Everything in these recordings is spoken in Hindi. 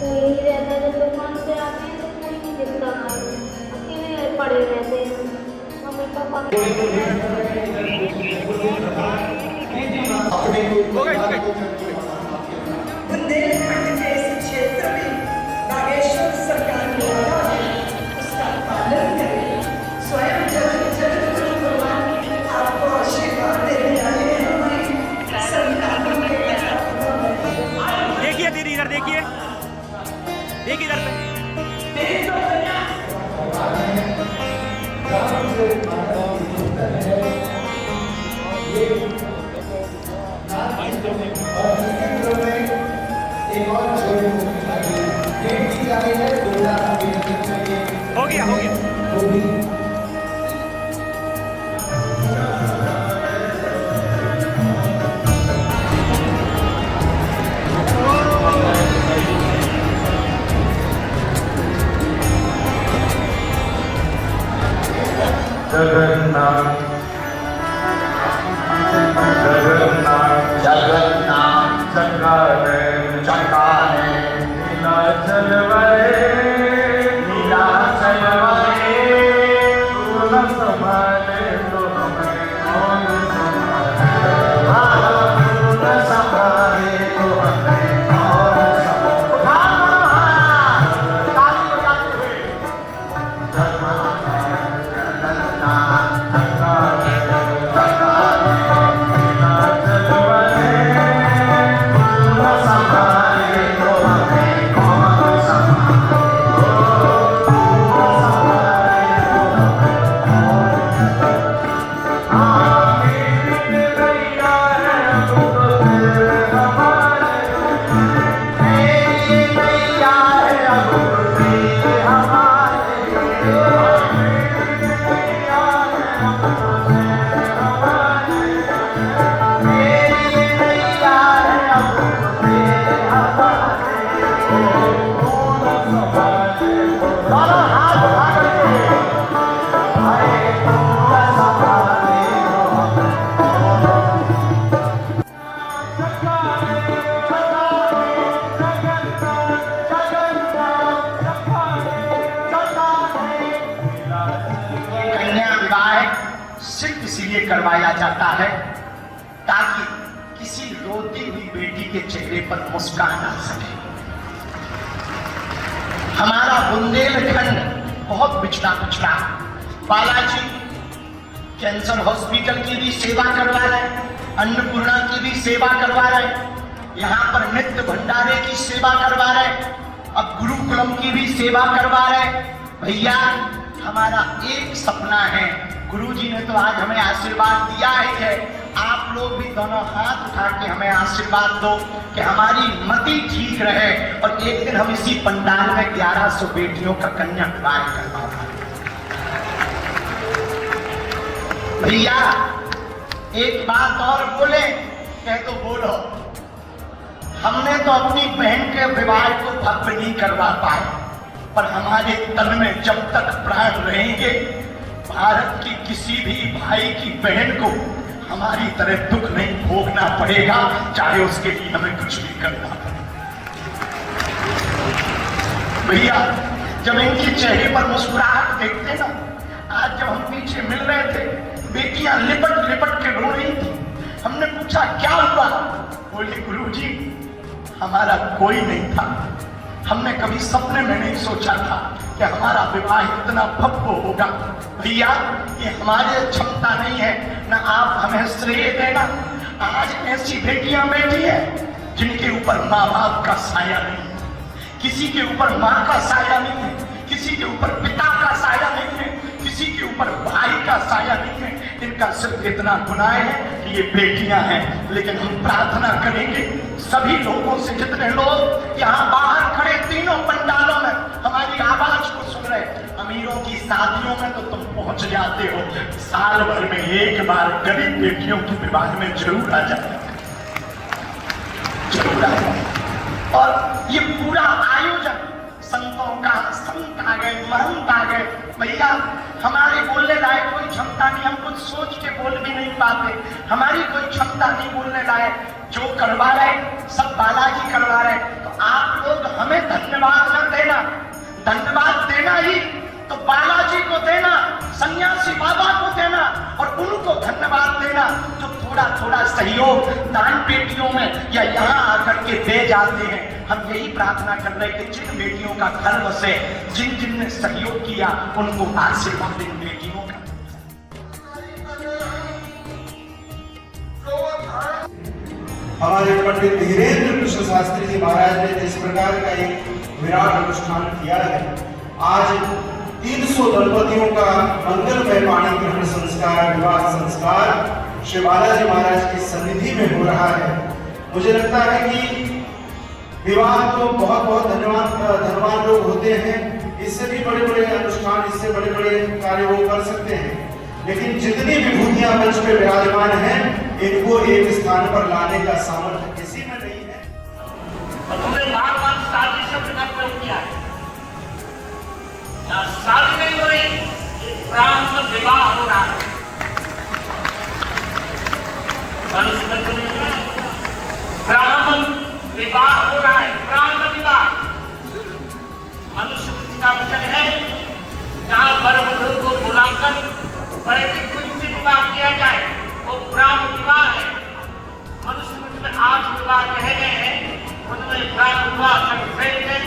यही रहता है, जब दुकान से आते हैं तो कोई नहीं दिखता, अकेले पड़े रहते हैं मम्मी पापा। बुंदेलखंड के इस क्षेत्र में बागेश्वर सरकार की आज्ञा है, उसका पालन करें। स्वयं जगतगुरु भगवान आपको आशीर्वाद देने आए हैं। हमारी संतानों के देखिए दीदी, इधर देखिए, देखिए इधर पे। हो गया, हो गया। जगन्नाथ जगन्नाथ जगन्नाथ चंगाने चंगाने नीलाचल वरे नीलाचल वरे तू न संभाले तो हमें कौन संभाले, तू न संभाले तो हमें कौन सिर्फ इसलिए करवाया जाता है ताकि किसी रोती हुई बेटी के चेहरे पर मुस्कान आ सके। हमारा बुंदेलखंड बहुत पिछड़ा पिछड़ा। बालाजी कैंसर हॉस्पिटल की भी सेवा करवा रहे, अन्नपूर्णा की भी सेवा करवा रहे, यहाँ पर नित्य भंडारे की सेवा करवा रहे, अब गुरुकुलम की भी सेवा करवा रहे। भैया हमारा एक सपना है, गुरुजी ने तो आज हमें आशीर्वाद दिया ही है, आप लोग भी दोनों हाथ उठा के हमें आशीर्वाद दो कि हमारी मति ठीक रहे और एक दिन हम इसी पंडाल में 1100 बेटियों का कन्यादान करवा पाए। भैया एक बात और बोले, कह तो बोलो। हमने तो अपनी बहन के विवाह को भव्य नहीं करवा पाए, पर हमारे तन में जब तक प्राण रहेंगे, भारत की किसी भी भाई की बहन को हमारी तरह दुख नहीं भोगना पड़ेगा, चाहे उसके लिए हमें कुछ भी करना पड़े। भैया जब इनके चेहरे पर मुस्कुराहट देखते ना, आज जब हम पीछे मिल रहे थे, बेटियां लिपट लिपट के रो रही थी। हमने पूछा क्या हुआ? बोले गुरुजी हमारा कोई नहीं था, हमने कभी सपने में नहीं सोचा था कि हमारा विवाह इतना भव्य होगा। भैया ये हमारी क्षमता नहीं है, ना आप हमें श्रेय देना। आज ऐसी बेटियां बैठी है जिनके ऊपर माँ बाप का साया नहीं है, किसी के ऊपर माँ का साया नहीं है, किसी के ऊपर पिता का साया नहीं है, किसी के ऊपर भाई का साया नहीं है। इनका सिर्फ इतना गुनाह है कि ये बेटियां हैं। लेकिन हम प्रार्थना करेंगे सभी लोगों से, जितने लोग यहाँ बाहर खड़े तीनों पंडालों में हमारी आवाज को सुन रहे, अमीरों की शादियों में तो तुम पहुंच जाते हो, साल भर में एक बार गरीब बेटियों के विवाह में जरूर आ जाए, जरूर आ जाए। और ये पूरा आयोजन संतों का, संत आ गए, महंत आ गए। भैया हमारे बोलने लायक कोई क्षमता नहीं, हम कुछ सोच के बोल भी नहीं पाते, हमारी कोई क्षमता नहीं बोलने लायक। जो करवा रहे सब बालाजी करवा रहे, तो आप लोग हमें धन्यवाद डालते हैं। हम यही प्रार्थना कर रहे हैं कि जिन बेटियों का घर बसे, जिन जिन ने सहयोग किया, उनको आशीर्वाद इन बेटियों का। हमारे पंडित धीरेन्द्र कृष्ण शास्त्री जी महाराज ने जिस प्रकार का एक विराट अनुष्ठान किया है, आज 300 दंपतियों का मंगलमय पाणी ग्रहण संस्कार, विवाह संस्कार श्री बालाजी महाराज की सन्निधि में हो रहा है। मुझे लगता है कि विवाह तो बहुत बहुत धनवान लोग होते हैं, इससे भी बड़े बड़े अनुष्ठान, इससे बड़े बड़े कार्य वो कर सकते हैं, लेकिन जितनी विभूतियां मंच पे विराजमान हैं, इनको एक स्थान पर लाने का सामर्थ्य किसी में नहीं है। और तुमने बार-बार शादी शब्द का प्रयोग किया है। शादी नहीं हो रही, ब्राह्मण विवाह हो रहा है। ब्राह्मण विवाह हो रहा है, ब्राह्मण विवाह। मनुष्य का वचन है, जहाँ वर वधू को बुलाकर वैदिक कुंजी विवाह किया जाए, वो ब्राह्मण विवाह है। मनुष्य में 8 विवाह कहे गए हैं, उनमें ब्राह्मण विवाह सर्वश्रेष्ठ है।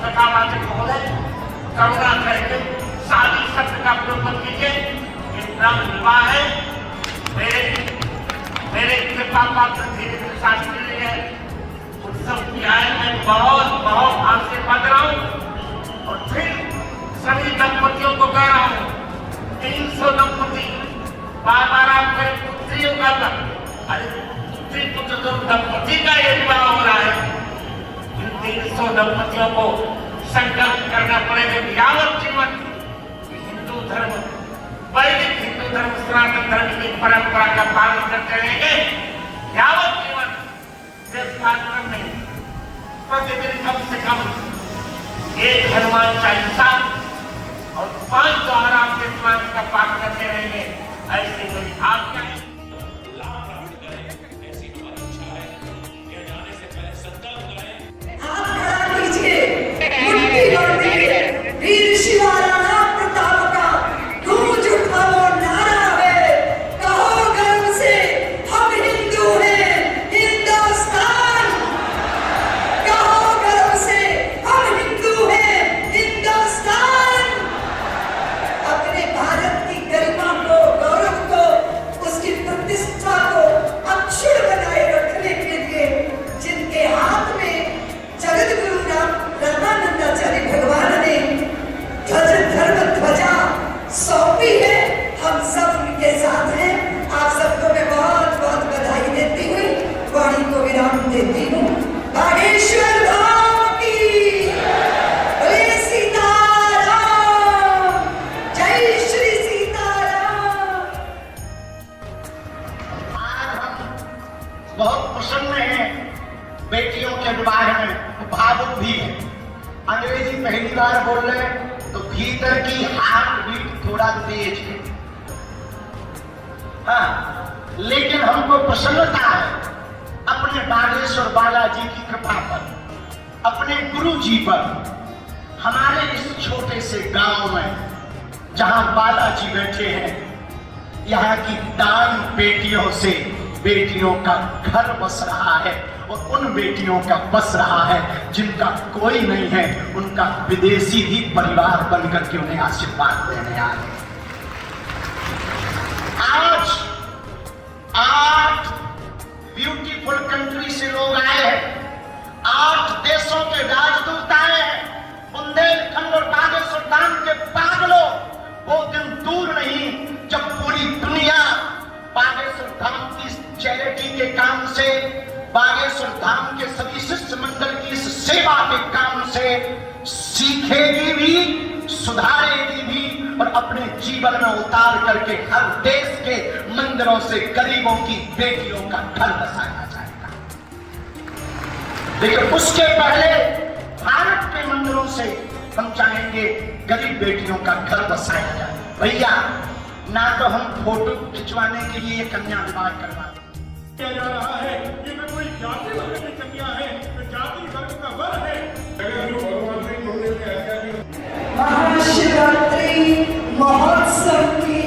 कथावाचक महोदय करुणा करके शादी शब्द का प्रयोग मत कीजिए, ये ब्राह्मण विवाह है। मेरे कृपा पात्र धीरेन्द्र शास्त्री जी है, उत्सव किया है, मैं बहुत बहुत आशीर्वाद रहा हूँ। और फिर सभी दंपतियों को कह रहा हूँ, 300 दंपति, बार-बार आपके पुत्रियों का, अरे पुत्री पुत्र दंपति का ये विवाह हो रहा है। इन 300 दंपतियों को संकल्प करना पड़ेगा, यावत जीवन हिंदू धर्म, वैदिक हिंदू धर्म, सनातन धर्म की परंपरा का पालन करते रहेंगे, यावत जीवन देवतांतर में प्रतिदिन कम से कम 1 हनुमान चालीसा और 5 द्वारा आपके स्मरण का पाठ करते रहेंगे, ऐसी मेरी आज्ञा है। हाथ खड़ा कीजिए, मुट्ठी बांधिए, वीर शिवाराणा प्रताप का गूंज उठा वो नारा है, कहो गर्व से हम हिंदू हैं, हिंदुस्तान। कहो गर्व से हम हिंदू हैं, हिंदुस्तान। अपने भारत की गरिमा को, गौरव को, उसकी प्रतिष्ठा को अक्षुण्ण बनाए रखने के लिए जिनके हाथ में जगत गुरु रामानंदाचार्य भगवान ने धर्म ध्वजा सौंपी है, हम सब उनके साथ हैं। आप सबको मैं बहुत बहुत बधाई देती हुई वाणी को विराम देती हूँ। बागेश्वर धाम की बोले सीताराम, जय श्री सीताराम। आज हम बहुत प्रसन्न हैं बेटियों के विवाह में, भावुक भी है। अंग्रेजी पहली बार बोल रहे हैं तो भीतर की हार्ट बीट थोड़ा तेज है, हाँ, लेकिन हमको प्रसन्नता है अपने बागेश्वर बालाजी की कृपा पर, अपने गुरु जी पर। हमारे इस छोटे से गांव में जहां बालाजी बैठे हैं, यहाँ की दान बेटियों से बेटियों का घर बस रहा है, और उन बेटियों का बस रहा है जिनका कोई नहीं है, उनका विदेशी भी परिवार बनकर के उन्हें आशीर्वाद देने आए। आज 8 ब्यूटीफुल कंट्री से लोग आए हैं, 8 देशों के राजदूत आए हैं। बुंदेलखंड और बागेश्वर धाम के पागलों, वो दिन दूर नहीं जब पूरी दुनिया बागेश्वर धाम की चैरिटी के काम से, बागेश्वर धाम के सभी शिष्य मंडल की इस सेवा के काम से सीखेगी भी, सुधारेगी भी, और अपने जीवन में उतार करके हर देश के मंदिरों से गरीबों की बेटियों का घर बसाया जाएगा। लेकिन उसके पहले भारत के मंदिरों से हम चाहेंगे गरीब बेटियों का घर बसाया जाए। भैया, ना तो हम फोटो खिंचवाने के लिए कन्या विवाह करवा किया जा रहा है, ये में कोई जाति वर्ग की कन्या है, तो जाति वर्ग का वर है। महाशिवरात्रि महोत्सव की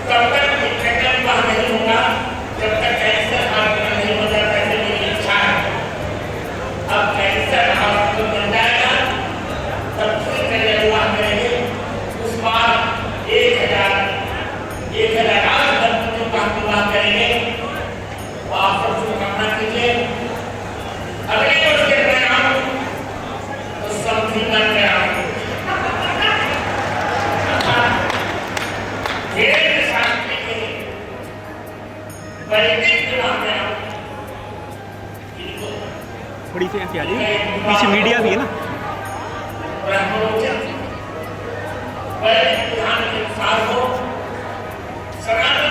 तब तक नहीं होगा जब तक ऐसे थोड़ी सी ऐसी आ जाइए, पीछे मीडिया भी है ना। प्रधान के साथ हो, सरकार